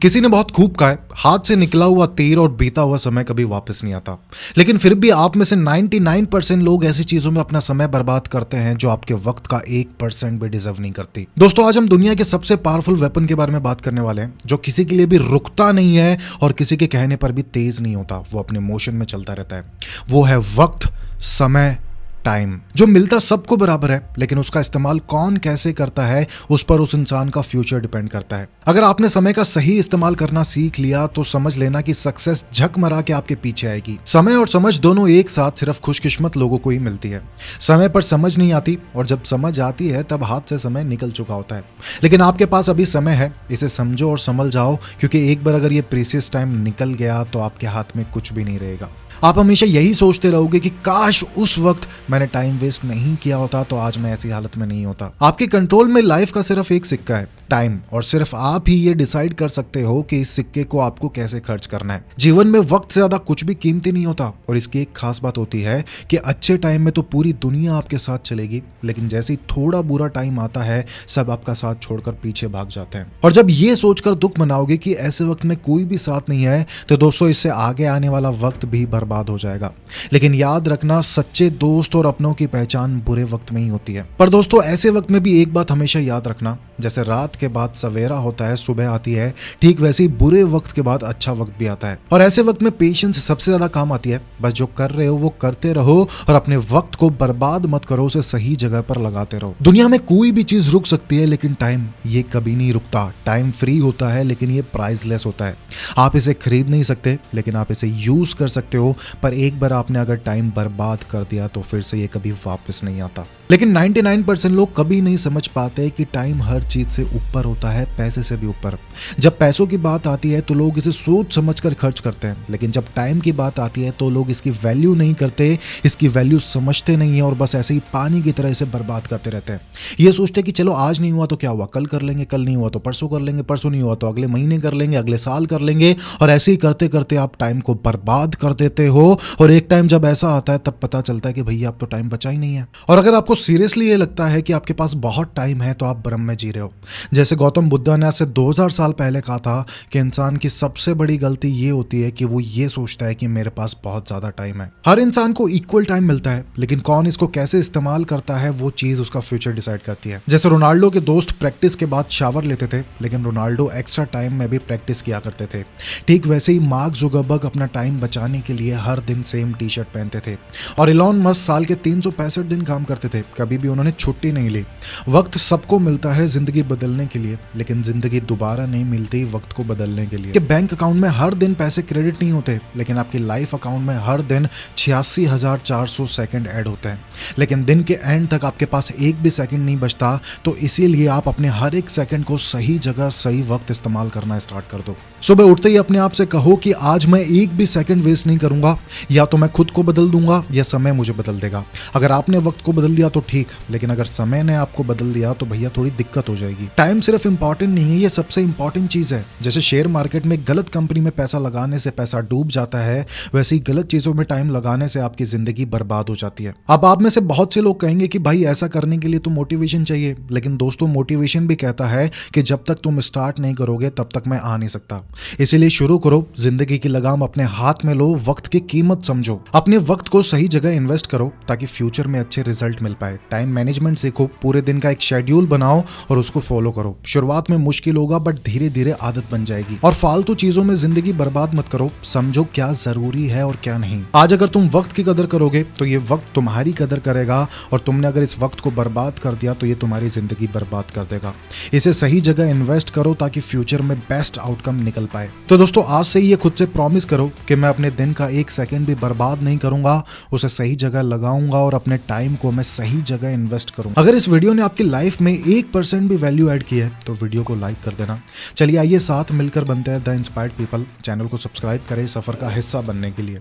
किसी ने बहुत खूब कहा है, हाथ से निकला हुआ तीर और बीता हुआ समय कभी वापस नहीं आता। लेकिन फिर भी आप में से 99% लोग ऐसी चीजों में अपना समय बर्बाद करते हैं जो आपके वक्त का 1% भी डिजर्व नहीं करती। दोस्तों, आज हम दुनिया के सबसे पावरफुल वेपन के बारे में बात करने वाले हैं, जो किसी के लिए भी रुकता नहीं है और किसी के कहने पर भी तेज नहीं होता। वो अपने मोशन में चलता रहता है। वो है वक्त, समय, टाइम। जो मिलता सबको बराबर है, लेकिन उसका इस्तेमाल कौन कैसे करता है उस पर उस इंसान का फ्यूचर डिपेंड करता है। अगर आपने समय का सही इस्तेमाल करना सीख लिया तो समझ लेना कि सक्सेस झक मरा के आपके पीछे आएगी। समय और समझ दोनों एक साथ सिर्फ खुशकिस्मत लोगों को ही मिलती है। समय पर समझ नहीं आती और जब समझ आती है तब हाथ से समय निकल चुका होता है। लेकिन आपके पास अभी समय है, इसे समझो और संभल जाओ, क्योंकि एक बार अगर ये प्रीसियस टाइम निकल गया तो आपके हाथ में कुछ भी नहीं रहेगा। आप हमेशा यही सोचते रहोगे कि काश उस वक्त मैंने टाइम वेस्ट नहीं किया होता तो आज मैं ऐसी हालत में नहीं होता। आपके कंट्रोल में लाइफ का सिर्फ एक सिक्का है, टाइम, और सिर्फ आप ही ये डिसाइड कर सकते हो कि इस सिक्के को आपको कैसे खर्च करना है। जीवन में वक्त से ज्यादा कुछ भी कीमती नहीं होता और इसकी एक खास बात होती है कि अच्छे टाइम में तो पूरी दुनिया आपके साथ चलेगी, लेकिन जैसे ही थोड़ा बुरा टाइम आता है सब आपका साथ छोड़कर पीछे भाग जाते हैं। और जब ये सोचकर दुख मनाओगे कि ऐसे वक्त में कोई भी साथ नहीं है तो दोस्तों, इससे आगे आने वाला वक्त भी बर्बाद हो जाएगा। लेकिन याद रखना, सच्चे दोस्त और अपनों की पहचान बुरे वक्त में ही होती है। पर दोस्तों, ऐसे वक्त में भी एक बात हमेशा याद रखना, जैसे रात के बाद सवेरा होता है, सुबह आती है, ठीक वैसे ही बुरे वक्त के बाद अच्छा वक्त भी आता है। और ऐसे वक्त में पेशेंस सबसे ज्यादा काम आती है। बस जो कर रहे हो वो करते रहो और अपने वक्त को बर्बाद मत करो, उसे सही जगह पर लगाते रहो। दुनिया में कोई भी चीज रुक सकती है, लेकिन टाइम ये कभी नहीं रुकता। टाइम फ्री होता है, लेकिन ये प्राइसलेस होता है। आप इसे खरीद नहीं सकते, लेकिन आप इसे यूज कर सकते हो। पर एक बार आपने अगर टाइम बर्बाद कर दिया तो फिर से ये कभी वापस नहीं आता। लेकिन 99% लोग कभी नहीं समझ पाते कि टाइम हर चीज से ऊपर होता है, पैसे से भी ऊपर। जब पैसों की बात आती है तो लोग इसे सोच समझकर खर्च करते हैं, लेकिन जब टाइम की बात आती है तो लोग इसकी वैल्यू नहीं करते, इसकी वैल्यू समझते नहीं है और बस ऐसे ही पानी की तरह इसे बर्बाद करते रहते हैं। ये सोचते हैं कि चलो आज नहीं हुआ तो क्या हुआ, कल कर लेंगे, कल नहीं हुआ तो परसों कर लेंगे, परसों नहीं हुआ तो अगले महीने कर लेंगे, अगले साल कर लेंगे, और ऐसे ही करते करते आप टाइम को बर्बाद कर देते हो। और एक टाइम जब ऐसा आता है तब पता चलता है कि भैया अब तो टाइम बचा ही नहीं है। और अगर आपको सीरियसली ये लगता है कि आपके पास बहुत टाइम है तो आप भ्रम में जी रहे हो। जैसे गौतम बुद्धा ने आज से 2000 साल पहले कहा था कि इंसान की सबसे बड़ी गलती ये होती है कि वो ये सोचता है कि मेरे पास बहुत ज्यादा टाइम है। हर इंसान को इक्वल टाइम मिलता है, लेकिन कौन इसको कैसे इस्तेमाल करता है वो चीज उसका फ्यूचर डिसाइड करती है। जैसे रोनाल्डो के दोस्त प्रैक्टिस के बाद शावर लेते थे, लेकिन रोनाल्डो एक्स्ट्रा टाइम में भी प्रैक्टिस किया करते थे। ठीक वैसे ही मार्क जुकरबर्ग अपना टाइम बचाने के लिए हर दिन सेम टी शर्ट पहनते थे। और इलॉन मस्क साल के 365 दिन काम करते थे, कभी भी उन्होंने छुट्टी नहीं ली। वक्त सबको मिलता है जिंदगी बदलने के लिए, लेकिन जिंदगी दोबारा नहीं मिलती वक्त को बदलने के लिए। कि बैंक अकाउंट में हर दिन पैसे क्रेडिट नहीं होते, लेकिन आपकी लाइफ अकाउंट में हर दिन 86,400 सेकंड ऐड होते हैं। लेकिन दिन के एंड तक आपके पास एक भी सेकंड नहीं बचता, तो इसीलिए आप अपने हर एक सेकंड को सही जगह सही वक्त इस्तेमाल करना स्टार्ट कर दो। सुबह उठते ही अपने आप से कहो कि आज मैं एक भी सेकंड वेस्ट नहीं करूंगा। या तो मैं खुद को बदल दूंगा या समय मुझे बदल देगा। अगर आपने वक्त को बदल दिया तो ठीक, लेकिन अगर समय ने आपको बदल दिया तो भैया थोड़ी दिक्कत हो जाएगी। टाइम सिर्फ इंपॉर्टेंट नहीं है, ये सबसे इंपॉर्टेंट चीज है। जैसे शेयर मार्केट में गलत कंपनी में पैसा लगाने से पैसा डूब जाता है, वैसे ही गलत चीजों में टाइम लगाने से आपकी जिंदगी बर्बाद हो जाती है। अब आप में से बहुत से लोग कहेंगे कि भाई ऐसा करने के लिए तो मोटिवेशन चाहिए, लेकिन दोस्तों, मोटिवेशन भी कहता है कि जब तक तुम स्टार्ट नहीं करोगे तब तक मैं आ नहीं सकता। इसीलिए शुरू करो, जिंदगी की लगाम अपने हाथ में लो, वक्त की कीमत समझो, अपने वक्त को सही जगह इन्वेस्ट करो ताकि फ्यूचर में अच्छे रिजल्ट मिल पाए। टाइम मैनेजमेंट सीखो, पूरे दिन का एक शेड्यूल बनाओ और उसको फॉलो करो। शुरुआत में मुश्किल होगा, बट धीरे धीरे आदत बन जाएगी। और फालतू चीजों में जिंदगी बर्बाद मत करो, समझो क्या जरूरी है और क्या नहीं। आज अगर तुम वक्त की कदर करोगे तो ये वक्त तुम्हारी कदर करेगा, और तुमने अगर इस वक्त को बर्बाद कर दिया तो ये तुम्हारी जिंदगी बर्बाद कर देगा। इसे सही जगह इन्वेस्ट करो ताकि फ्यूचर में बेस्ट आउटकम निकल पाए। तो दोस्तों, आज से ये खुद से प्रॉमिस करो कि मैं अपने दिन का एक सेकंड भी बर्बाद नहीं करूंगा, उसे सही जगह लगाऊंगा और अपने टाइम को मैं सही जगह इन्वेस्ट करूंगा। अगर इस वीडियो ने आपकी लाइफ में 1% भी वैल्यू ऐड की है तो वीडियो को लाइक कर देना। चलिए आइए साथ मिलकर बनते हैं द इंस्पायर्ड पीपल। चैनल को सब्सक्राइब करें सफर का हिस्सा बनने के लिए।